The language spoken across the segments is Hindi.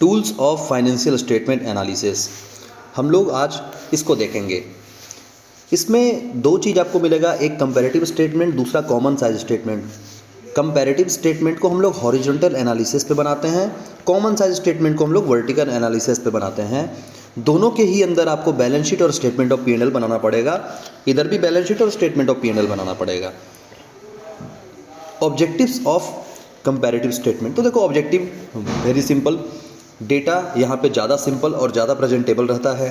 Tools of financial statement analysis. हम लोग आज इसको देखेंगे। इसमें दो चीज़ आपको मिलेगा, एक कंपैरेटिव स्टेटमेंट, दूसरा common size statement. Comparative statement को हम लोग हॉरिजॉन्टल एनालिसिस पे बनाते हैं, कॉमन साइज स्टेटमेंट को हम लोग वर्टिकल एनालिसिस पे बनाते हैं। दोनों के ही अंदर आपको बैलेंस शीट और स्टेटमेंट ऑफ P&L बनाना पड़ेगा। इधर भी बैलेंस शीट और स्टेटमेंट ऑफ P&L बनाना पड़ेगा। ऑब्जेक्टिव्स ऑफ कंपैरेटिव स्टेटमेंट, तो देखो ऑब्जेक्टिव वेरी सिंपल, डेटा यहाँ पे ज़्यादा सिंपल और ज़्यादा प्रेजेंटेबल रहता है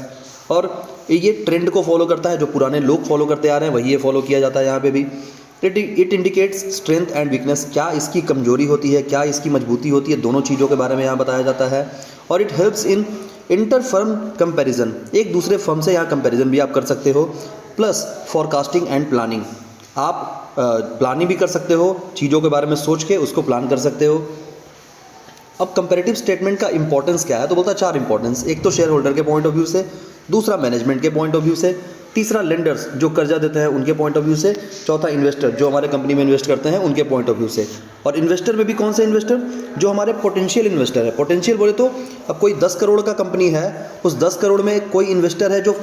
और ये ट्रेंड को फॉलो करता है, जो पुराने लोग फॉलो करते आ रहे हैं वही ये फॉलो किया जाता है यहाँ पे भी। It indicates strength and weakness, क्या इसकी कमजोरी होती है, क्या इसकी मजबूती होती है, दोनों चीज़ों के बारे में यहाँ बताया जाता है। और it helps in inter firm comparison, एक दूसरे फर्म से यहाँ कंपेरिजन भी आप कर सकते हो, प्लस फॉरकास्टिंग एंड प्लानिंग, आप प्लानिंग भी कर सकते हो, चीज़ों के बारे में सोच के उसको प्लान कर सकते हो। अब कंपैरेटिव स्टेटमेंट का इंपॉर्टेंस क्या है, तो बोलता है 4 इंपॉर्टेंस। एक तो शेयर होल्डर के पॉइंट ऑफ व्यू से, दूसरा मैनेजमेंट के पॉइंट ऑफ व्यू से, तीसरा लेंडर्स जो कर्जा देते हैं उनके पॉइंट ऑफ व्यू से, चौथा इन्वेस्टर जो हमारे कंपनी में इन्वेस्ट करते हैं उनके पॉइंट ऑफ व्यू से। और इन्वेस्टर में भी कौन से इन्वेस्टर, जो हमारे पोटेंशियल इन्वेस्टर है। पोटेंशियल बोले तो अब कोई 10 करोड़ का कंपनी है, उस 10 करोड़ में कोई इन्वेस्टर है जो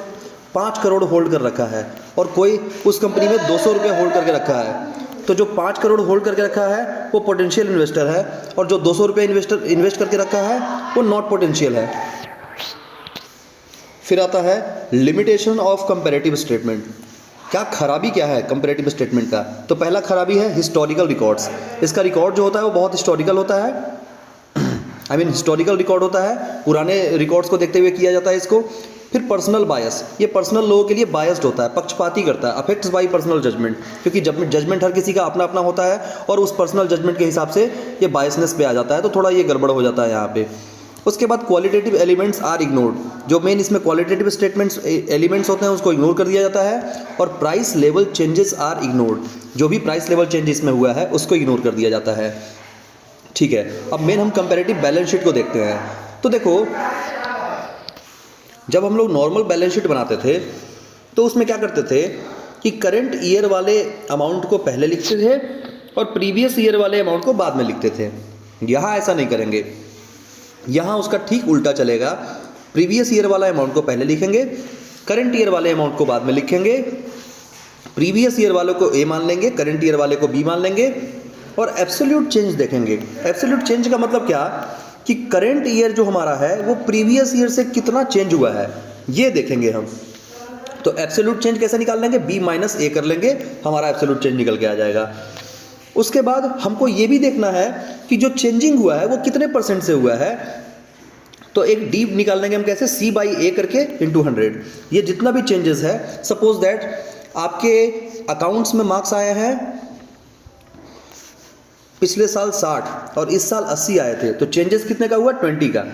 5 करोड़ होल्ड कर रखा है और कोई उस कंपनी में 200 रुपये होल्ड करके रखा है, तो जो 5 करोड़ होल्ड करके रखा है वो पोटेंशियल इन्वेस्टर है और जो 200 रुपये इन्वेस्ट करके रखा है वो नॉट पोटेंशियल है। फिर आता है लिमिटेशन ऑफ कंपैरेटिव स्टेटमेंट। क्या खराबी क्या है कंपैरेटिव स्टेटमेंट का, तो पहला खराबी है हिस्टोरिकल रिकॉर्ड्स। इसका रिकॉर्ड जो होता है वो बहुत हिस्टोरिकल होता है, हिस्टोरिकल रिकॉर्ड होता है, पुराने रिकॉर्ड्स को देखते हुए किया जाता है इसको। फिर पर्सनल बायस, ये पर्सनल लोगों के लिए बायस्ड होता है, पक्षपाती करता है, अफेक्ट्स बाई पर्सनल जजमेंट, क्योंकि जजमेंट हर किसी का अपना अपना होता है और उस पर्सनल जजमेंट के हिसाब से ये बायसनेस पे आ जाता है, तो थोड़ा ये गड़बड़ हो जाता है यहाँ पे। उसके बाद क्वालिटेटिव एलिमेंट्स आर इग्नोर्ड, जो मेन इसमें क्वालिटेटिव स्टेटमेंट्स एलिमेंट्स होते हैं उसको इग्नोर कर दिया जाता है। और price level changes are ignored, जो भी प्राइस लेवल चेंज इसमें हुआ है उसको इग्नोर कर दिया जाता है। ठीक है, अब मेन हम कंपैरेटिव बैलेंस शीट को देखते हैं। तो देखो, जब हम लोग नॉर्मल बैलेंस शीट बनाते थे तो उसमें क्या करते थे कि करंट ईयर वाले अमाउंट को पहले लिखते थे और प्रीवियस ईयर वाले अमाउंट को बाद में लिखते थे। यहाँ ऐसा नहीं करेंगे, यहाँ उसका ठीक उल्टा चलेगा। प्रीवियस ईयर वाला अमाउंट को पहले लिखेंगे, करंट ईयर वाले अमाउंट को बाद में लिखेंगे, प्रीवियस ईयर वालों को ए मान लेंगे, करंट ईयर वाले को बी मान लेंगे और एब्सोल्यूट चेंज देखेंगे। एब्सोल्यूट चेंज का मतलब क्या कि करंट ईयर जो हमारा है वो प्रीवियस ईयर से कितना चेंज हुआ है ये देखेंगे हम। तो एब्सोल्यूट चेंज कैसे निकाल लेंगे, बी माइनस ए कर लेंगे, हमारा एब्सोल्यूट चेंज निकल के आ जाएगा। उसके बाद हमको ये भी देखना है कि जो चेंजिंग हुआ है वो कितने % से हुआ है, तो एक डी निकाल लेंगे हम कैसे, सी बाई ए करके इंटू 100। ये जितना भी चेंजेस है, सपोज दैट आपके अकाउंट्स में मार्क्स आए हैं पिछले साल 60 और इस साल 80 आए थे, तो चेंजेस कितने का हुआ, 20 का।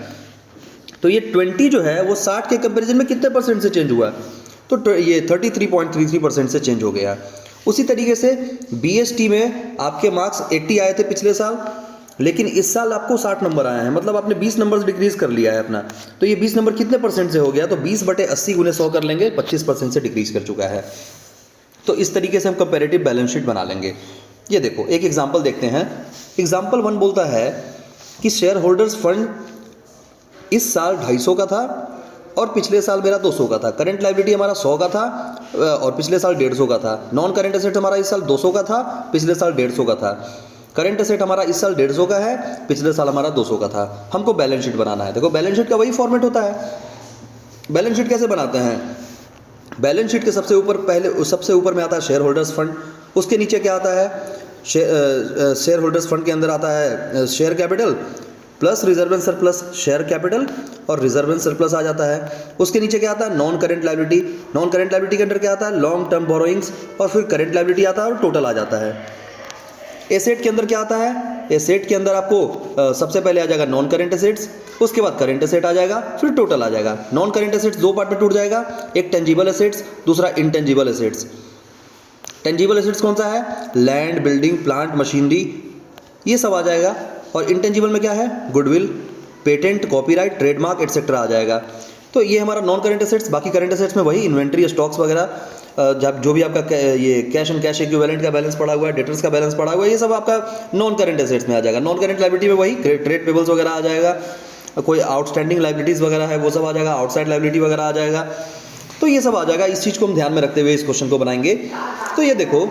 तो ये 20 जो है वो 60 के कंपैरिजन में कितने % से चेंज हुआ, तो ये 33.33% से चेंज हो गया। उसी तरीके से BST में आपके मार्क्स 80 आए थे पिछले साल, लेकिन इस साल आपको 60 नंबर आए हैं, मतलब आपने 20 नंबर डिक्रीज कर लिया है अपना। तो ये 20 नंबर कितने % से हो गया, तो 20/80 × 100 कर लेंगे, 25% से डिक्रीज कर चुका है। तो इस तरीके से हम कंपैरेटिव बैलेंस शीट बना लेंगे। ये देखो एक एग्जांपल देखते हैं। एग्जांपल 1 बोलता है कि शेयर होल्डर्स फंड इस साल 250 का था और पिछले साल मेरा 200 का था। करंट लायबिलिटी हमारा 100 का था और पिछले साल 150 का था। नॉन करंट एसेट हमारा इस साल 200 का था, पिछले साल 150 का था। करंट एसेट हमारा इस साल 150 का है, पिछले साल हमारा 200 का था। हमको बैलेंस शीट बनाना है। देखो बैलेंस शीट का वही फॉर्मेट होता है। बैलेंस शीट कैसे बनाते हैं, बैलेंस शीट के सबसे ऊपर में आता है शेयर होल्डर्स फंड, उसके नीचे क्या आता है, शेयर होल्डर्स फंड के अंदर आता है share capital plus reserve and surplus, share capital और रिजर्व एंड सरप्लस आ जाता है। उसके नीचे क्या आता है, non current liability, non current liability के अंदर क्या आता है, लॉन्ग टर्म बोरोइंग्स और फिर करंट लायबिलिटी आता है और टोटल आ जाता है। एसेट के अंदर क्या आता है, एसेट के अंदर आपको सबसे पहले आ जाएगा नॉन करंट एसेट्स, उसके बाद करंट एसेट आ जाएगा, फिर टोटल आ जाएगा। नॉन करंट एसेट्स 2 पार्ट में टूट जाएगा, एक टेंजिबल एसेट्स, दूसरा इंटेंजिबल एसेट्स। टेंजिबल एसेट्स कौन सा है, लैंड, बिल्डिंग, प्लांट, मशीनरी, ये सब आ जाएगा। और इंटेंजिबल में क्या है, goodwill, patent, copyright, trademark etcetera आ जाएगा। तो ये हमारा नॉन करंट एसेट्स। बाकी करंट एसेट्स में वही इन्वेंट्री, स्टॉक्स वगैरह, जो भी आपका ये कैश एंड कैश इक्विवेलेंट का बैलेंस पड़ा हुआ है, डेटर्स का बैलेंस पड़ा हुआ है, ये सब आपका नॉन करंट एसेट्स में आ जाएगा। नॉन करंट लायबिलिटी में वही ट्रेड पेबल्स वगैरह आ जाएगा। कोई आउटस्टैंडिंग लाइबिलिटीज़ वगैरह है वो सब आ जाएगा, आउटसाइड लाइबिलिटी वगैरह आ जाएगा, तो ये सब आ जाएगा। इस चीज़ को हम ध्यान में रखते हुए इस क्वेश्चन को बनाएंगे। तो ये देखो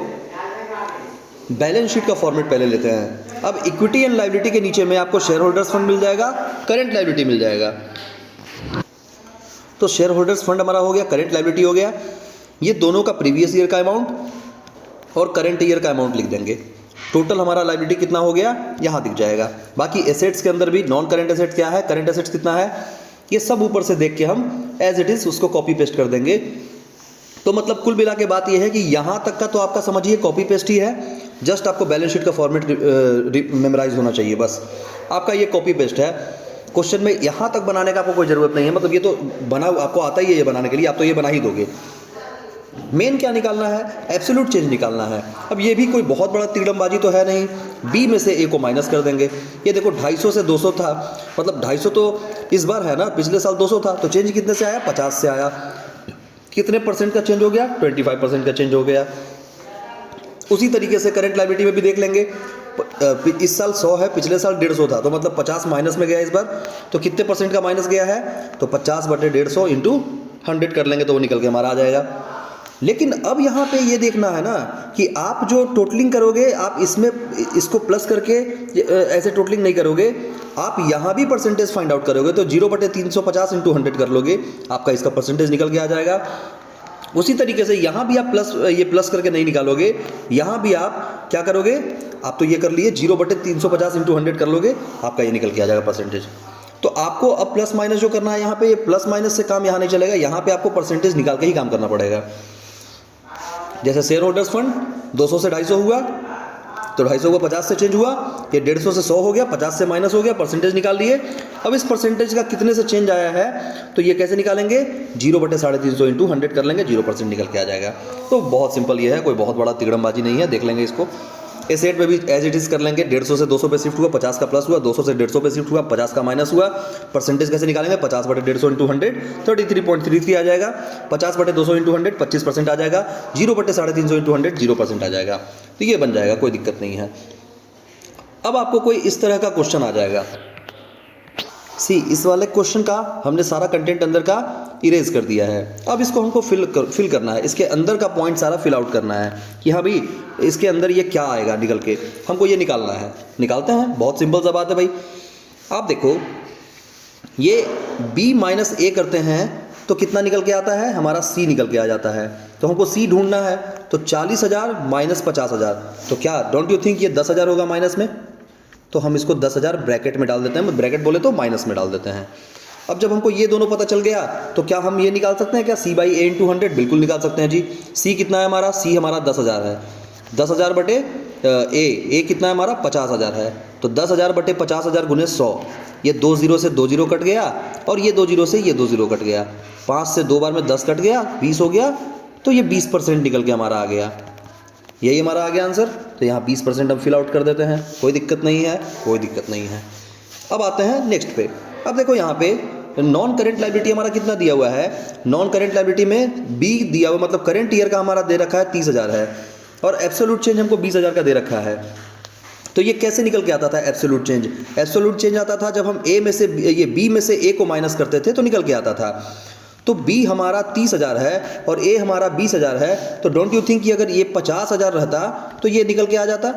बैलेंस शीट का फॉर्मेट पहले लेते हैं। अब इक्विटी एंड लाइबिलिटी के नीचे में आपको शेयर होल्डर्स फंड मिल जाएगा, करेंट लाइबिलिटी मिल जाएगा। तो शेयर होल्डर्स फंड हमारा हो गया, करेंट लाइबिलिटी हो गया, ये दोनों का प्रीवियस ईयर का अमाउंट और करेंट ईयर का अमाउंट लिख देंगे। टोटल हमारा लाइबिलिटी कितना हो गया यहाँ दिख जाएगा। बाकी एसेट्स के अंदर भी नॉन करेंट एसेट्स क्या है, करेंट एसेट्स कितना है, ये सब ऊपर से देख के हम एज इट इज़ उसको कॉपी पेस्ट कर देंगे। तो मतलब कुल मिला के बात ये है कि यहाँ तक का तो आपका समझिए कॉपी पेस्ट ही है, जस्ट आपको बैलेंस शीट का फॉर्मेट मेमोराइज होना चाहिए, बस आपका ये कॉपी पेस्ट है। क्वेश्चन में यहाँ तक बनाने का आपको कोई ज़रूरत नहीं है, मतलब ये तो बना आपको आता ही है ये बनाने के लिए, आप तो ये बना ही दोगे। मेन क्या निकालना है, एब्सोल्यूट चेंज निकालना है। अब ये भी कोई बहुत बड़ा तिगड़मबाजी तो है नहीं, बी में से ए को माइनस कर देंगे। ये देखो 250 से 200 था, मतलब 250 तो इस बार है ना, पिछले साल 200 था, तो चेंज कितने से आया, 50 से आया। कितने परसेंट का चेंज हो गया, 25% का चेंज हो गया। उसी तरीके से करंट लायबिलिटी में भी देख लेंगे, इस साल 100 है, पिछले साल 150 था, तो मतलब 50 माइनस में गया इस बार, तो कितने परसेंट का माइनस गया है, तो 50/150 इंटू 100 कर लेंगे तो वो निकल के हमारा आ जाएगा। लेकिन अब यहाँ पे ये देखना है ना कि आप जो टोटलिंग करोगे, आप इसमें इसको प्लस करके ऐसे टोटलिंग नहीं करोगे, आप यहाँ भी परसेंटेज फाइंड आउट करोगे, तो 0/350 इंटू 100 कर लोगे, आपका इसका परसेंटेज निकल के आ जाएगा। उसी तरीके से यहाँ भी आप ये प्लस करके नहीं निकालोगे, यहाँ भी आप क्या करोगे, आप तो ये कर लिए 0/350 इंटू 100 कर लोगे, आपका ये निकल के आ जाएगा परसेंटेज। तो आपको अब प्लस माइनस जो करना है यहाँ पे, ये प्लस माइनस से काम यहाँ नहीं चलेगा, यहाँ पे आपको परसेंटेज निकाल के ही काम करना पड़ेगा। जैसे शेयर होल्डर्स फंड 200 से 250 हुआ, तो 250 को 50 से चेंज हुआ, ये 150 से 100 हो गया, 50 से माइनस हो गया, परसेंटेज निकाल लिए। अब इस परसेंटेज का कितने से चेंज आया है, तो ये कैसे निकालेंगे, 0/350 इंटू 100 कर लेंगे, 0% निकल के आ जाएगा। तो बहुत सिंपल ये है, कोई बहुत बड़ा तिगड़मबाजी नहीं है, देख लेंगे इसको। एसेट में भी एज इट इज़ कर लेंगे, 150 से 200 पे शिफ्ट हुआ, 50 का प्लस हुआ, 200 से 150 पे शिफ्ट हुआ, 50 का माइनस हुआ, परसेंटेज कैसे निकालेंगे, 50/150 इंटू 100 33.33 आ जाएगा, 50/200 इंटू 100 25% आ जाएगा, 0/350 इंटू 100 0% आ जाएगा। तो ये बन जाएगा, कोई दिक्कत नहीं है। अब आपको कोई इस तरह का क्वेश्चन आ जाएगा, इस वाले क्वेश्चन का हमने सारा कंटेंट अंदर का इरेज कर दिया है, अब इसको हमको फिल करना है, इसके अंदर का पॉइंट सारा फिल आउट करना है कि हाँ भाई इसके अंदर ये क्या आएगा निकल के, हमको ये निकालना है। निकालते हैं, बहुत सिंपल सा बात है भाई। आप देखो ये b माइनस a करते हैं तो कितना निकल के आता है, हमारा c निकल के आ जाता है। तो हमको c ढूंढना है, तो 40,000 माइनस 50,000, तो क्या डोंट यू थिंक ये 10,000 होगा माइनस में, तो हम इसको 10,000 ब्रैकेट में डाल देते हैं, ब्रैकेट बोले तो माइनस में डाल देते हैं। अब जब हमको ये दोनों पता चल गया, तो क्या हम ये निकाल सकते हैं क्या, c/a इंटू 100, बिल्कुल निकाल सकते हैं जी। c कितना है हमारा, c हमारा 10,000 है, 10,000 बटे a कितना है हमारा 50,000 है, तो 10,000 बटे 50,000 गुने 100, ये 2 0 से 2 0 कट गया, और ये 2 0 से ये 2 0 कट गया, 5 से 2 बार में 10 कट गया, 20 हो गया, तो ये 20% निकल के हमारा आ गया। यही हमारा आ गया आंसर। तो यहाँ 20% हम फिल आउट कर देते हैं, कोई दिक्कत नहीं है, कोई दिक्कत नहीं है। अब आते हैं नेक्स्ट पे। अब देखो यहाँ पे नॉन करेंट लायबिलिटी हमारा कितना दिया हुआ है, नॉन करेंट लायबिलिटी में बी दिया हुआ, मतलब करेंट ईयर का हमारा दे रखा है 30,000 है, और एब्सोल्यूट चेंज हमको 20,000 का दे रखा है। तो ये कैसे निकल के आता था एब्सोल्यूट चेंज, एब्सोल्यूट चेंज आता था जब हम ए में से ये बी में से ए को माइनस करते थे तो निकल के आता था। तो b हमारा 30,000 है और a हमारा 20,000 है, तो डोंट यू थिंक कि अगर ये 50,000 रहता तो ये निकल के आ जाता,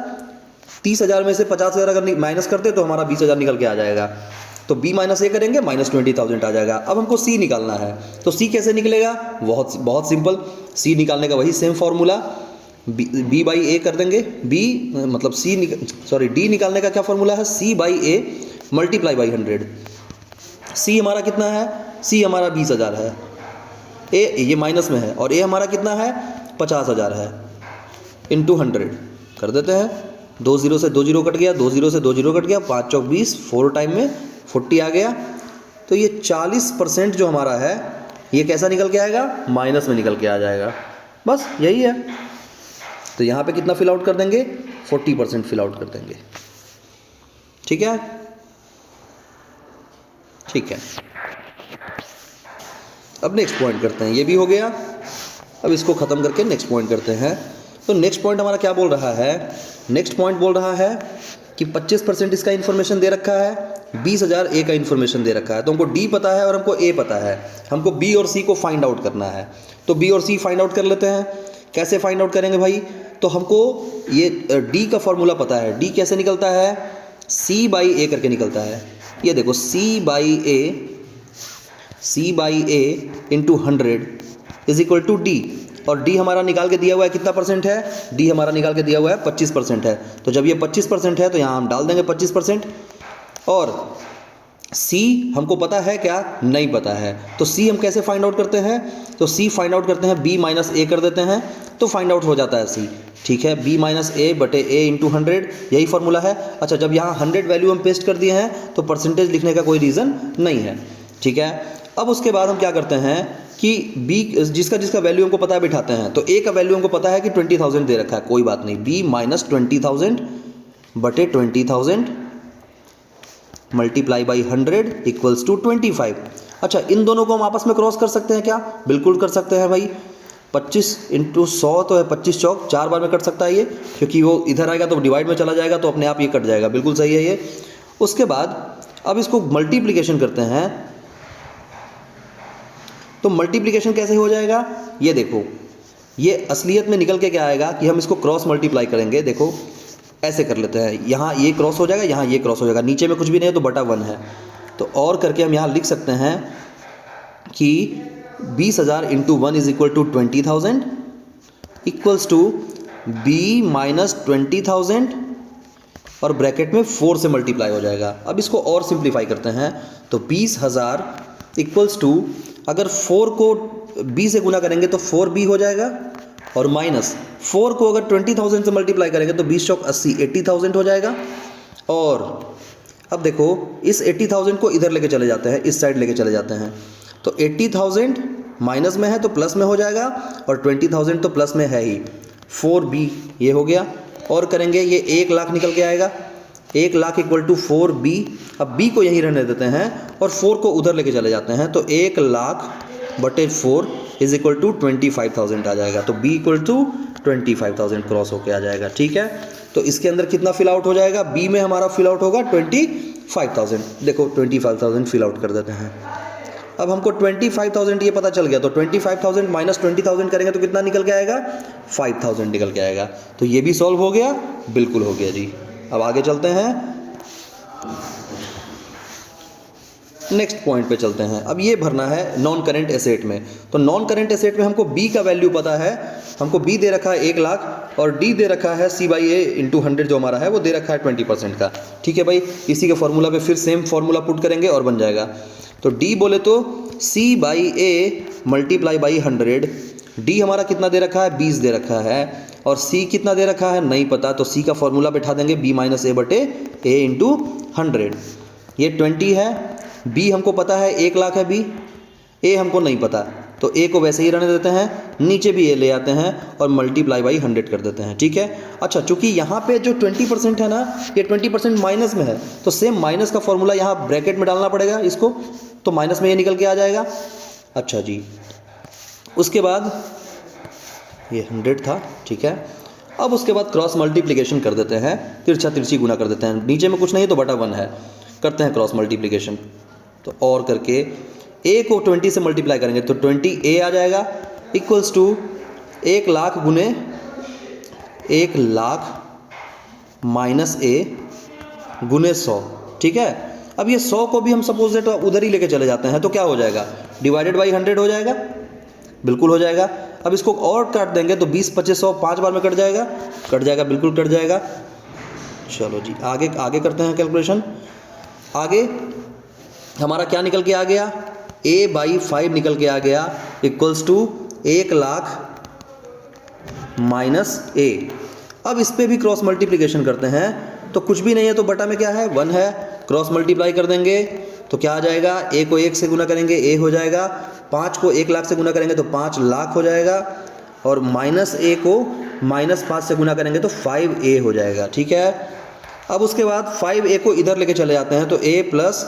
30,000 में से 50,000 अगर माइनस करते तो हमारा 20,000 निकल के आ जाएगा। तो b माइनस a करेंगे, -20,000 आ जाएगा। अब हमको c निकालना है, तो c कैसे निकलेगा, बहुत सिंपल, c निकालने का वही सेम फार्मूला, b/a कर देंगे, d निकालने का क्या फार्मूला है, c/a मल्टीप्लाई बाई 100। c हमारा कितना है, c हमारा 20,000 है, a ये माइनस में है, और a हमारा कितना है 50,000 है, इंटू 100 कर देते हैं। 2 0 से 2 0 कट गया, 2 0 से 2 0 कट गया, 5 चौक 20, 4 टाइम में 40 आ गया। तो ये 40% जो हमारा है ये कैसा निकल के आएगा, माइनस में निकल के आ जाएगा, बस यही है। तो यहाँ पे कितना फिल आउट कर देंगे, 40% फिल आउट कर देंगे। ठीक है, ठीक है। अब नेक्स्ट पॉइंट करते हैं, ये भी हो गया। अब इसको ख़त्म करके नेक्स्ट पॉइंट करते हैं। तो नेक्स्ट पॉइंट हमारा क्या बोल रहा है, नेक्स्ट पॉइंट बोल रहा है कि 25% इसका इन्फॉर्मेशन दे रखा है, 20,000 ए का इन्फॉर्मेशन दे रखा है, तो हमको डी पता है और हमको ए पता है, हमको बी और सी को फाइंड आउट करना है। तो बी और सी फाइंड आउट कर लेते हैं। कैसे फाइंड आउट करेंगे भाई? तो हमको ये डी का फॉर्मूला पता है। डी कैसे निकलता है? सी बाई ए करके निकलता है। ये देखो C by A into 100 is equal to D, और डी हमारा निकाल के दिया हुआ है कितना परसेंट है? डी हमारा निकाल के दिया हुआ है 25% है। तो जब ये 25% है तो यहाँ हम डाल देंगे 25%। और सी हमको पता है क्या? नहीं पता है। तो सी हम कैसे फाइंड आउट करते हैं? तो सी फाइंड आउट करते हैं, बी माइनस ए कर देते हैं तो फाइंड आउट हो जाता है सी। ठीक है, बी माइनस ए बटे ए इंटू 100, यही फॉर्मूला है। अच्छा, जब यहाँ 100 वैल्यू हम पेस्ट कर दिए हैं तो परसेंटेज लिखने का कोई रीज़न नहीं है। ठीक है, अब उसके बाद हम क्या करते हैं कि बी जिसका वैल्यू हमको पता है बिठाते हैं। तो ए का वैल्यू हमको पता है कि 20,000 दे रखा है, कोई बात नहीं, बी माइनस 20,000 बटे 20,000 मल्टीप्लाई बाई 100 इक्वल्स टू 25। अच्छा, इन दोनों को हम आपस में क्रॉस कर सकते हैं क्या? बिल्कुल कर सकते हैं भाई। 25 इंटू 100 तो है 25 चौक, 4 बार में कट सकता है ये, क्योंकि वो इधर आएगा तो डिवाइड में चला जाएगा तो अपने आप ये कट जाएगा। बिल्कुल सही है ये। उसके बाद अब इसको मल्टीप्लिकेशन करते हैं। तो मल्टीप्लिकेशन कैसे हो जाएगा? ये देखो, ये असलियत में निकल के क्या आएगा कि हम इसको क्रॉस मल्टीप्लाई करेंगे। देखो ऐसे कर लेते हैं, यहाँ ये क्रॉस हो जाएगा, यहाँ ये क्रॉस हो जाएगा, नीचे में कुछ भी नहीं है तो बटा 1 है। तो और करके हम यहाँ लिख सकते हैं कि 20,000 into 1 is equal to 20,000 equals to B minus 20,000 और ब्रैकेट में 4 से मल्टीप्लाई हो जाएगा। अब इसको और सिंप्लीफाई करते हैं तो 20,000 इक्वल्स टू, अगर 4 को b से गुना करेंगे तो 4b हो जाएगा, और माइनस 4 को अगर 20,000 से मल्टीप्लाई करेंगे तो 20 चौक 80, 80,000 हो जाएगा। और अब देखो इस 80,000 को इधर लेके चले जाते हैं, इस साइड लेके चले जाते हैं, तो 80,000 माइनस में है तो प्लस में हो जाएगा, और 20,000 तो प्लस में है ही, 4b ये हो गया। और करेंगे ये 1 लाख निकल के आएगा, 1 लाख इक्वल टू 4b। अब b को यहीं रहने देते हैं और 4 को उधर लेके चले जाते हैं, तो 1 लाख बटे 4 इज इक्वल टू 25,000 आ जाएगा। तो b इक्वल टू 25,000 क्रॉस होके आ जाएगा। ठीक है, तो इसके अंदर कितना फिल आउट हो जाएगा? b में हमारा फिल आउट होगा 25,000। देखो 25,000 फिल आउट कर देते हैं। अब हमको 25,000 ये पता चल गया, तो 25,000 माइनस 20,000 करेंगे तो कितना निकल के आएगा? 5,000 निकल के आएगा। तो ये भी सॉल्व हो गया, बिल्कुल हो गया जी। अब आगे चलते हैं, नेक्स्ट पॉइंट पे चलते हैं। अब ये भरना है नॉन करेंट एसेट में। तो नॉन करेंट एसेट में हमको बी का वैल्यू पता है, हमको बी दे रखा है 1 लाख और डी दे रखा है सी बाई ए इंटू 100 जो हमारा है वो दे रखा है 20% का। ठीक है भाई, इसी के फॉर्मूला पे फिर सेम फॉर्मूला पुट करेंगे और बन जाएगा। तो डी बोले तो C by A multiply by 100, D हमारा कितना दे रखा है? 20 दे रखा है, और सी कितना दे रखा है? नहीं पता, तो सी का फॉर्मूला बैठा देंगे बी माइनस ए बटे ए इंटू 100। ये 20 है, बी हमको पता है 1 लाख है बी, ए हमको नहीं पता, तो ए को वैसे ही रहने देते हैं, नीचे भी ए ले आते हैं और मल्टीप्लाई बाई 100 कर देते हैं। ठीक है, अच्छा चूंकि यहाँ पे जो 20% है ना, ये 20% माइनस में है, तो सेम माइनस का फॉर्मूला यहाँ ब्रैकेट में डालना पड़ेगा इसको, तो माइनस में ये निकल के आ जाएगा। अच्छा जी, उसके बाद ये 100 था। ठीक है, अब उसके बाद क्रॉस मल्टीप्लिकेशन कर देते हैं, तिरछा तिरछी गुना कर देते हैं, नीचे में कुछ नहीं तो बटा 1 है, करते हैं क्रॉस मल्टीप्लिकेशन। तो और करके a को 20 से मल्टीप्लाई करेंगे तो 20a आ जाएगा इक्वल्स टू 1 लाख गुने 1 लाख माइनस a गुने 100। ठीक है, अब ये 100 को भी हम सपोज दैट उधर ही लेके चले जाते हैं तो क्या हो जाएगा? डिवाइडेड बाई 100 हो जाएगा, बिल्कुल हो जाएगा। अब इसको और काट देंगे तो 20 25 100 5 बार में कट जाएगा, बिल्कुल कट जाएगा। चलो जी, आगे करते हैं कैलकुलेशन। आगे हमारा क्या निकल के आ गया? a बाई 5 निकल के आ गया equals to 1 lakh minus a। अब इस पर भी क्रॉस मल्टीप्लिकेशन करते हैं, तो कुछ भी नहीं है तो बटा में क्या है? 1 है, क्रॉस मल्टीप्लाई कर देंगे तो क्या आ जाएगा? a को 1 से गुना करेंगे a हो जाएगा, 5 को 1 लाख से गुना करेंगे तो 5 लाख हो जाएगा, और माइनस a को माइनस 5 से गुना करेंगे तो 5a हो जाएगा। ठीक है, अब उसके बाद 5a को इधर लेके चले जाते हैं तो a प्लस,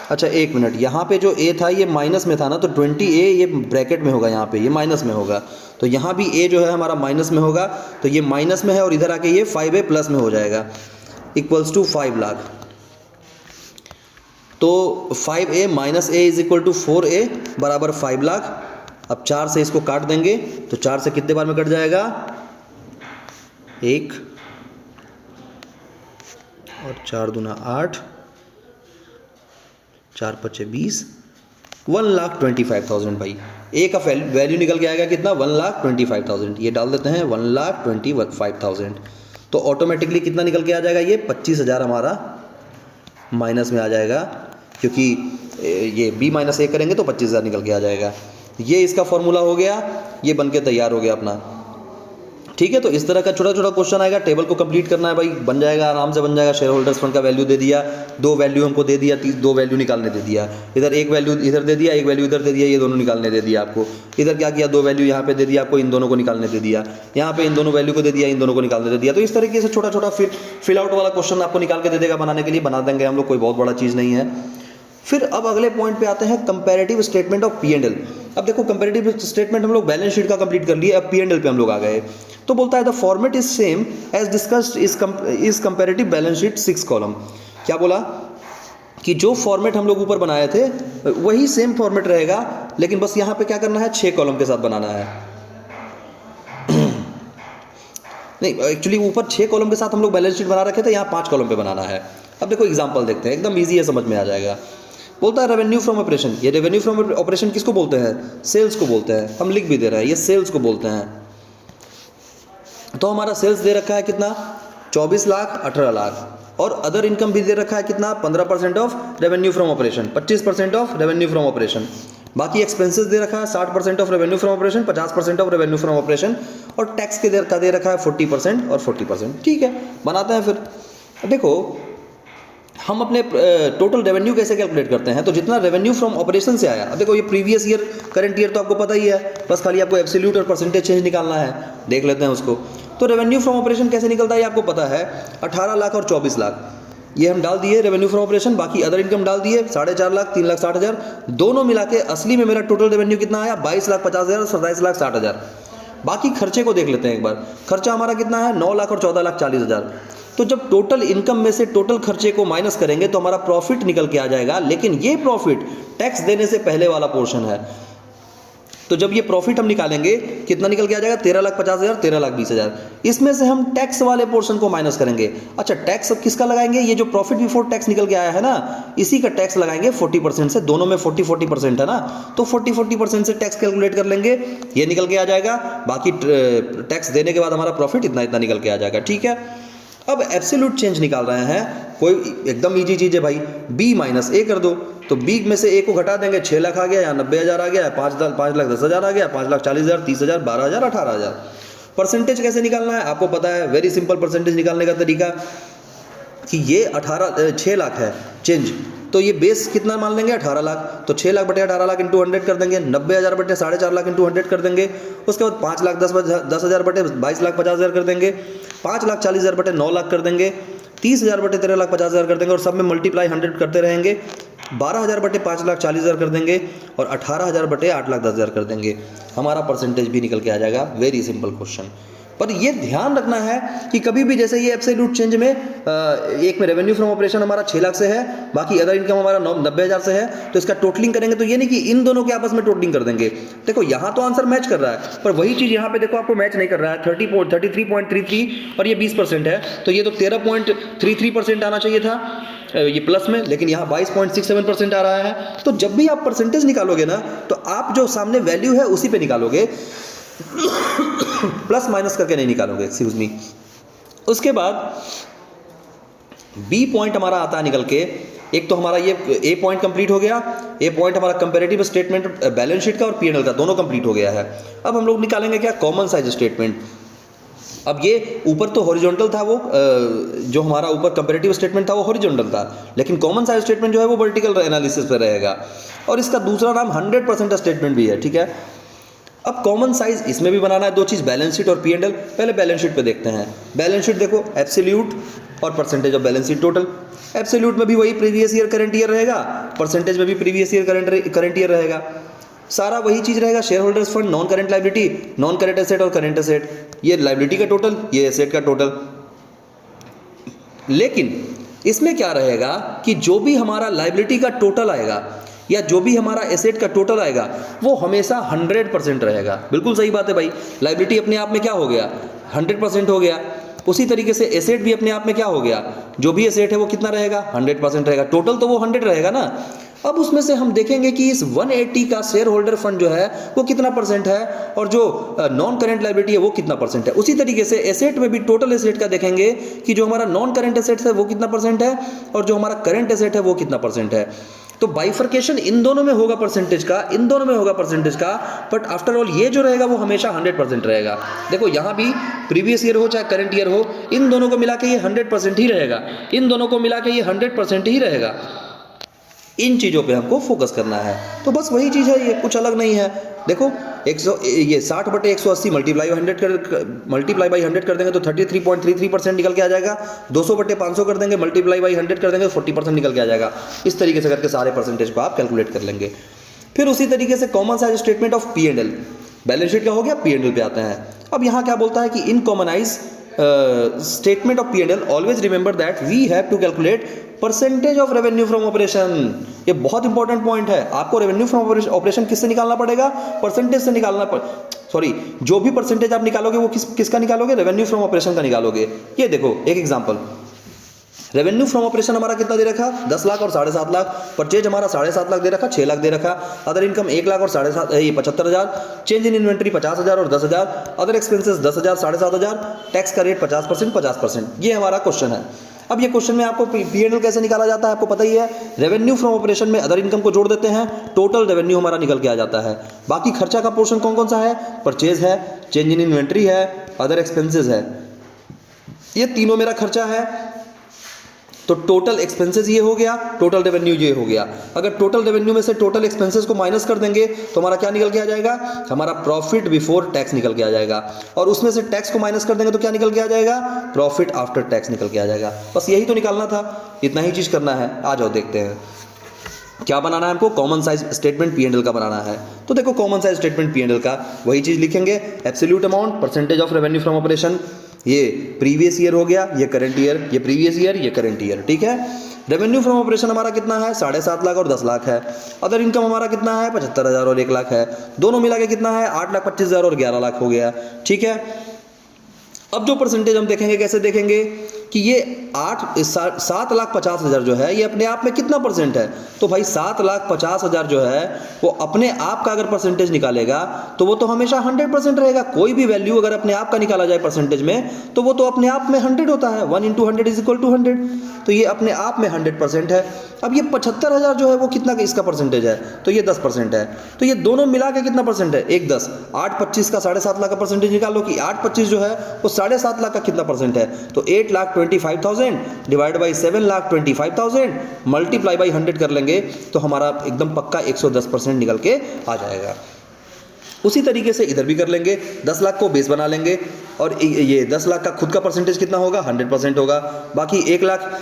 अच्छा एक मिनट, यहाँ पे जो a था ये माइनस में था ना, तो 20a ये ब्रैकेट में होगा, यहाँ पे ये माइनस में होगा, तो यहाँ भी a जो है हमारा माइनस में होगा, तो ये माइनस में है और इधर आके ये 5a प्लस में हो जाएगा इक्वल्स टू 5 लाख। तो 5A minus A is equal to 4A बराबर 5 लाख। अब 4 से इसको काट देंगे तो 4 से कितने बार में कट जाएगा? 1 और 4 दूना 8, 4 पचे 20, 1,25,000 भाई। ए का वैल्यू निकल के आएगा कितना? 1,25,000। ये डाल देते हैं 1,25,000। तो ऑटोमेटिकली कितना निकल के आ जाएगा? ये 25,000 हमारा माइनस में आ जाएगा, क्योंकि ये बी माइनस ए करेंगे तो 25,000 निकल के आ जाएगा। ये इसका फॉर्मूला हो गया, ये बनके तैयार हो गया अपना। ठीक है, तो इस तरह का छोटा छोटा क्वेश्चन आएगा, टेबल को कंप्लीट करना है भाई, बन जाएगा, आराम से बन जाएगा। शेयर होल्डर्स फंड का वैल्यू दे दिया, 2 वैल्यू हमको दे दिया, 2 वैल्यू निकालने दे दिया। इधर 1 वैल्यू इधर दे दिया, 1 वैल्यू इधर दे दिया, ये दोनों निकालने दे दिया आपको। इधर क्या किया? 2 वैल्यू यहाँ पे दे दिया आपको, इन दोनों को निकालने दे दिया। यहाँ पे इन दोनों वैल्यू को दे दिया, इन दोनों को निकालने दे दिया। तो इस तरीके से छोटा छोटा फिल आउट वाला क्वेश्चन आपको निकाल के दे देगा बनाने के लिए, बना देंगे हम लोग, कोई बहुत बड़ा चीज़ नहीं है। फिर अब अगले पॉइंट पे आते हैं, कंपैरेटिव स्टेटमेंट ऑफ P&L। अब देखो कंपैरेटिव स्टेटमेंट हम लोग बैलेंस शीट का कंप्लीट कर लिए, अब P&L पे हम लोग आ गए। तो बोलता है the format is same as discussed is comparative balance sheet 6 column. क्या बोला? कि जो फॉर्मेट हम लोग ऊपर बनाए थे वही सेम फॉर्मेट रहेगा, लेकिन बस यहाँ पे क्या करना है? 6 कॉलम के साथ बनाना है। नहीं, एक्चुअली ऊपर 6 कॉलम के साथ हम लोग बैलेंस शीट बना रखे थे, यहाँ 5 कॉलम पे बनाना है। अब देखो एग्जाम्पल देखते हैं, एकदम ईजी है, समझ में आ जाएगा। बोलता है रेवेन्यू फ्रॉम ऑपरेशन। ये रेवेन्यू फ्रॉम ऑपरेशन किसको बोलते हैं? सेल्स को बोलते हैं। हम लिख भी दे रहे हैं, ये सेल्स को बोलते हैं। तो हमारा सेल्स दे रखा है कितना? 24 लाख, 18 लाख। और अदर इनकम भी दे रखा है कितना? 15% of revenue from operation, 25% of revenue from operation. बाकी एक्सपेंसेस दे रखा है 60% of revenue from operation, 50% of revenue from operation, और टैक्स के दे रखा है 40% और 40%। ठीक है, बनाते हैं फिर। देखो हम अपने टोटल रेवेन्यू कैसे कैलकुलेट करते हैं? तो जितना रेवेन्यू फ्रॉम ऑपरेशन से आया, अब देखो ये प्रीवियस ईयर करंट ईयर तो आपको पता ही है, बस खाली आपको एब्सोल्यूट और परसेंटेज चेंज निकालना है। देख लेते हैं उसको। तो रेवेन्यू फ्रॉम ऑपरेशन कैसे निकलता है ये आपको पता है, 18 लाख और 24 लाख ये हम डाल दिए रेवेन्यू फ्रॉम ऑपरेशन। बाकी अदर इनकम डाल दिए 4.5 लाख, 3,60,000। दोनों मिला के असली में मेरा टोटल रेवेन्यू कितना आया? 22,50,000 और 27,60,000। बाकी खर्चे को देख लेते हैं एक बार। खर्चा हमारा कितना है? 9 लाख और 14,40,000। तो जब टोटल इनकम में से टोटल खर्चे को माइनस करेंगे तो हमारा प्रॉफिट निकल के आ जाएगा, लेकिन ये प्रॉफिट टैक्स देने से पहले वाला पोर्शन है। तो जब ये प्रॉफिट हम निकालेंगे कितना निकल के आ जाएगा? 13,50,000, 13,20,000। इसमें से हम टैक्स वाले पोर्शन को माइनस करेंगे। अच्छा, टैक्स अब किसका लगाएंगे? ये जो प्रॉफिट बिफोर टैक्स निकल के आया है ना, इसी का टैक्स लगाएंगे 40% से। दोनों में 40% है ना, तो 40% से टैक्स कैलकुलेट कर लेंगे, ये निकल के आ जाएगा। बाकी टैक्स देने के बाद हमारा प्रॉफिट इतना इतना निकल के आ जाएगा। ठीक है, अब एब्सोल्यूट चेंज निकाल रहे हैं, कोई एकदम इजी चीज़ है भाई। बी माइनस ए कर दो, तो बी में से ए को घटा देंगे, 6 लाख आ गया, या 90,000 आ गया, 5,10,000 आ गया, 5,40,000, 30,000, 12,000, 18,000। परसेंटेज कैसे निकालना है आपको पता है, वेरी सिंपल परसेंटेज निकालने का तरीका कि ये 6 लाख है चेंज, तो ये बेस कितना मान लेंगे? 18 लाख। तो 6 लाख बटे 18 लाख इंटू 100 कर देंगे, 90,000 बटे 4.5 लाख इंटू 100 कर देंगे। उसके बाद 5,10,000 बटे 22,50,000 कर देंगे, 5,40,000 बटे 9 लाख कर देंगे, 30,000 बटे 13,50,000 कर देंगे, और सब में मल्टीप्लाई 100 करते रहेंगे। 12,000 बटे 5,40,000 कर देंगे, और 18,000 बटे 8,10,000 कर देंगे। हमारा परसेंटेज भी निकल के आ जाएगा। Very simple question. पर ये ध्यान रखना है कि कभी भी जैसे ये एब्सोल्यूट चेंज में एक में रेवेन्यू फ्रॉम ऑपरेशन हमारा 6 लाख से है, बाकी अदर इनकम हमारा 90,000 से है, तो इसका टोटलिंग करेंगे तो ये नहीं कि इन दोनों के आपस में टोटलिंग कर देंगे। देखो यहाँ तो आंसर मैच कर रहा है, पर वही चीज़ यहाँ पे देखो आपको मैच नहीं कर रहा है। 33.33 और ये 20% है, तो ये तो 13.33% आना चाहिए था ये प्लस में, लेकिन यहाँ 22.67% आ रहा है। तो जब भी आप परसेंटेज निकालोगे ना, तो आप जो सामने वैल्यू है उसी पे निकालोगे, प्लस माइनस करके नहीं निकालोगे, एक्सक्यूज मी। उसके बाद बी पॉइंट हमारा आता है निकल के, एक तो हमारा ये ए पॉइंट कंप्लीट हो गया। ए पॉइंट हमारा कंपैरेटिव स्टेटमेंट बैलेंस शीट का और P&L का दोनों कंप्लीट हो गया है। अब हम लोग निकालेंगे क्या? Common size statement. अब ये ऊपर तो हॉरिजॉन्टल था, वो जो हमारा ऊपर कंपैरेटिव स्टेटमेंट था वो हॉरिजॉन्टल था, लेकिन कॉमन साइज स्टेटमेंट जो है वो वर्टिकल एनालिसिस पे रहेगा, और इसका दूसरा नाम 100% स्टेटमेंट भी है। ठीक है, अब कॉमन साइज इसमें भी बनाना है, दो चीज़, बैलेंस शीट और P&L। पहले बैलेंस शीट पे देखते हैं। बैलेंस शीट देखो, एब्सोल्यूट और percentage of balance sheet total. Absolute में भी वही प्रीवियस ईयर करंट ईयर रहेगा, परसेंटेज में भी प्रीवियस ईयर करंट ईयर रहेगा, सारा वही चीज़ रहेगा। Share holders fund, non current liability, non current asset और करंट एसेट, ये लाइबिलिटी का टोटल, ये एसेट का टोटल। लेकिन इसमें क्या रहेगा कि जो भी हमारा लायबिलिटी का टोटल आएगा या जो भी हमारा एसेट का टोटल आएगा वो हमेशा 100% रहेगा। बिल्कुल सही बात है भाई, लायबिलिटी अपने आप में क्या हो गया, 100% हो गया। उसी तरीके से एसेट भी अपने आप में क्या हो गया, जो भी एसेट है वो कितना रहेगा, 100% रहेगा। टोटल तो वो 100 रहेगा ना। अब उसमें से हम देखेंगे कि इस 180 का शेयर होल्डर फंड जो है वो कितना परसेंट है और जो नॉन करेंट लायबिलिटी है वो कितना परसेंट है। उसी तरीके से एसेट में भी टोटल एसेट का देखेंगे कि जो हमारा नॉन करेंट एसेट है वो कितना परसेंट है और जो हमारा करेंट एसेट है वो कितना परसेंट है। तो बाइफर्केशन इन दोनों में होगा परसेंटेज का, इन दोनों में होगा परसेंटेज का, बट आफ्टर ऑल ये जो रहेगा वो हमेशा 100% रहेगा। देखो यहाँ भी प्रीवियस ईयर हो चाहे करंट ईयर हो, इन दोनों को मिला के ये 100% ही रहेगा, इन दोनों को मिला के ये 100% ही रहेगा। इन चीज़ों पे हमको फोकस करना है। तो बस वही चीज़ है, ये कुछ अलग नहीं है। देखो 60/180 मल्टीप्लाई बाई 100 कर देंगे तो 33.33% निकल के आ जाएगा। 200/500 कर देंगे मल्टीप्लाई बाई 100 कर देंगे तो 40% निकल के आ जाएगा। इस तरीके से करके सारे परसेंटेज को आप कैलकुलेट कर लेंगे। फिर उसी तरीके से common size statement of P&L, balance sheet का हो गया, P&L पे आते हैं। अब यहाँ क्या बोलता है कि in commonize statement of P&L always remember that we have to calculate percentage of revenue from operation. ये बहुत इंपॉर्टेंट पॉइंट है। आपको रेवेन्यू फ्रॉम ऑपरेशन किससे निकालना पड़ेगा, परसेंटेज से निकालना सॉरी जो भी परसेंटेज आप निकालोगे वो किसका निकालोगे, रेवेन्यू फ्रॉम ऑपरेशन का निकालोगे। ये देखो एक एग्जांपल, रेवेन्यू फ्रॉम ऑपरेशन हमारा कितना दे रखा, 10 लाख और 7.5 लाख। परचेज हमारा 7.5 लाख दे रखा, 6 लाख दे रखा। अदर इनकम 1 लाख और 75,000। चेंज इन इन्वेंट्री 50,000 और 10,000। Other expenses 10,000 7,500। टैक्स का रेट 50%। 50%। ये हमारा क्वेश्चन है। अब ये क्वेश्चन में आपको P&L कैसे निकाला जाता है आपको पता ही है। रेवेन्यू फ्रॉम ऑपरेशन में अदर इनकम को जोड़ देते हैं, टोटल रेवेन्यू हमारा निकल के आ जाता है। बाकी खर्चा का पोर्शन कौन कौन सा है, परचेज है, चेंज इन इन्वेंट्री है, अदर एक्सपेंसेस है। ये तीनों मेरा खर्चा है। तो टोटल एक्सपेंसेस ये हो गया, टोटल रेवेन्यू ये हो गया। अगर टोटल रेवेन्यू में से टोटल एक्सपेंसेस को माइनस कर देंगे तो हमारा क्या निकल के आ जाएगा, हमारा प्रॉफिट बिफोर टैक्स निकल के आ जाएगा। और उसमें से टैक्स को माइनस कर देंगे तो क्या निकल के आ जाएगा, प्रॉफिट आफ्टर टैक्स निकल के आ जाएगा। बस यही तो निकालना था, इतना ही चीज करना है। आ जाओ देखते हैं क्या बनाना है हमको, कॉमन साइज स्टेटमेंट P&L का बनाना है। तो देखो कॉमन साइज स्टेटमेंट P&L का वही चीज लिखेंगे, absolute amount, percentage of revenue from operation. ये प्रीवियस ईयर हो गया, ये करंट ईयर, ये प्रीवियस ईयर, ये करंट ईयर, ठीक है। रेवेन्यू फ्रॉम ऑपरेशन हमारा कितना है, 7.5 लाख और 10 लाख है। अदर इनकम हमारा कितना है, 75,000 और 1 लाख है। दोनों मिला के कितना है, 8,25,000 और 11 लाख हो गया, ठीक है। अब जो परसेंटेज हम देखेंगे, कैसे देखेंगे कि ये 7,50,000 जो है ये अपने आप में कितना परसेंट है। तो भाई 7,50,000 जो है वो अपने आप का अगर परसेंटेज निकालेगा तो वो तो हमेशा 100% रहेगा। कोई भी वैल्यू अगर अपने आप का निकाला जाए परसेंटेज में तो वो तो अपने आप में 100 होता है। 1 × 100 = 100। तो ये अपने आप में 100% है। अब ये 75,000 जो है वो कितना इसका परसेंटेज है, तो ये 10% है। तो ये दोनों मिला के कितना परसेंट है, 1 10। 8,25 का 7.5 लाख का परसेंटेज निकालो कि 8,25 जो है वो 7.5 लाख का कितना परसेंट है। तो 8,25,000 डिवाइड बाई 7,25,000 मल्टीप्लाई बाई 100 कर लेंगे तो हमारा एकदम पक्का 110% निकल के आ जाएगा। उसी तरीके से इधर भी कर लेंगे, 10 लाख को बेस बना लेंगे और ये 10 लाख का खुद का परसेंटेज कितना होगा, 100% होगा। बाकी 1 लाख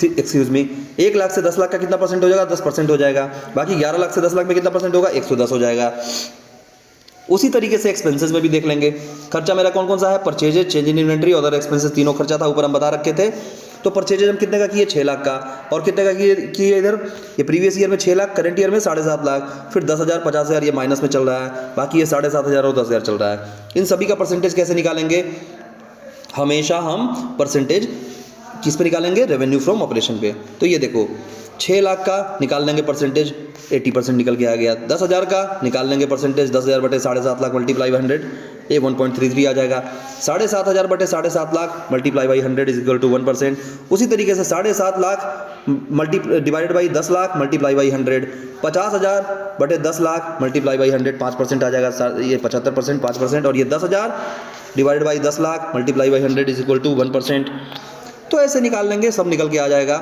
एक्सक्यूज मी 1 लाख से 10 लाख का कितना परसेंट हो जाएगा, 10% हो जाएगा। बाकी 11 लाख से 10 लाख में कितना परसेंट होगा, 110 हो जाएगा। उसी तरीके से एक्सपेंसेस में भी देख लेंगे। खर्चा मेरा कौन कौन सा है, purchases, change in inventory, other expenses, तीनों खर्चा था ऊपर हम बता रखे थे। तो परचेजेज हम कितने का किए, 6 लाख का। और कितने का किए इधर, ये प्रीवियस ईयर में 6 लाख, करंट ईयर में 7.5 लाख, फिर 10,000 50,000 ये माइनस में चल रहा है, बाकी ये 7,500 और 10,000 चल रहा है। इन सभी का परसेंटेज कैसे निकालेंगे, हमेशा हम परसेंटेज किस पे निकालेंगे, रेवेन्यू फ्रॉम ऑपरेशन पे। तो ये देखो 6 लाख का निकाल लेंगे परसेंटेज, 80% निकल के आ गया। 10,000 का निकाल लेंगे परसेंटेज, 10,000 बटे 7.5 लाख मल्टीप्लाई बाई 100, ये 1.33 आ जाएगा। 7,500 बटे 7.5 लाख मल्टीप्लाई बाई 100 = 1%। उसी तरीके से 7.5 lakh divided by 10 lakh multiply by 100, 50,000 बटे 10 लाख मल्टीप्लाई बाई 100, 5% आ जाएगा, ये 75%, 5%। और ये 10,000 divided by 10 lakh multiply by 100 = 1%। तो ऐसे निकाल लेंगे, सब निकल के आ जाएगा।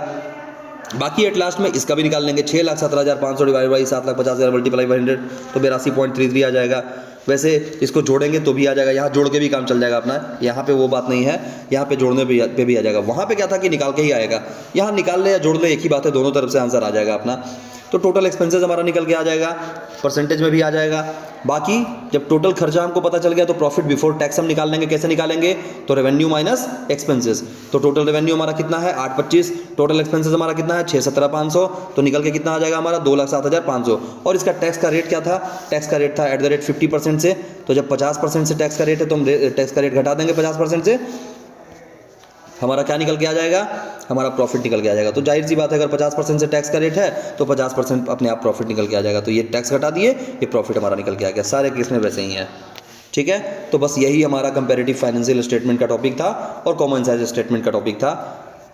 बाकी एट लास्ट में इसका भी निकाल लेंगे, 6,17,500 डिवाइड बाई 7,50,000 मल्टीप्लाई बाई 100, तो 82.33 आ जाएगा। वैसे इसको जोड़ेंगे तो भी आ जाएगा, यहाँ जोड़ के भी काम चल जाएगा अपना, यहाँ पे वो बात नहीं है, यहाँ पे जोड़ने पे भी आ जाएगा। वहाँ पे क्या था कि निकाल के ही आएगा, यहाँ निकाल ले या जोड़ ले एक ही बात है, दोनों तरफ से आंसर आ जाएगा अपना। तो टोटल एक्सपेंसेस हमारा निकल के आ जाएगा, परसेंटेज में भी आ जाएगा। बाकी जब टोटल खर्चा हमको पता चल गया तो प्रॉफिट बिफोर टैक्स हम निकाल लेंगे। कैसे निकालेंगे? तो रेवेन्यू माइनस एक्सपेंसेस। तो टोटल रेवेन्यू हमारा कितना है 825, टोटल एक्सपेंसेस हमारा कितना है 617,500, तो निकल के कितना आ जाएगा हमारा 2,07,500। और इसका टैक्स का रेट क्या था? टैक्स का रेट था @ 50% से। तो जब 50% से टैक्स का रेट है तो हम टैक्स का रेट घटा देंगे 50% से, हमारा क्या निकल के आ जाएगा? हमारा प्रॉफिट निकल के आ जाएगा। तो जाहिर सी बात है, अगर 50% से टैक्स का रेट है तो 50% अपने आप प्रॉफिट निकल के आ जाएगा। तो ये टैक्स घटा दिए, ये प्रॉफिट हमारा निकल के आ गया। सारे केस में वैसे ही है, ठीक है। तो बस यही हमारा कंपैरेटिव फाइनेंशियल स्टेटमेंट का टॉपिक था और कॉमन साइज स्टेटमेंट का टॉपिक था।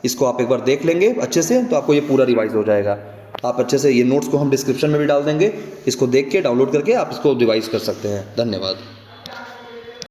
इसको आप एक बार देख लेंगे अच्छे से तो आपको ये पूरा रिवाइज हो जाएगा। आप अच्छे से, ये नोट्स को हम डिस्क्रिप्शन में भी डाल देंगे, इसको देख के डाउनलोड करके आप इसको रिवाइज कर सकते हैं। धन्यवाद।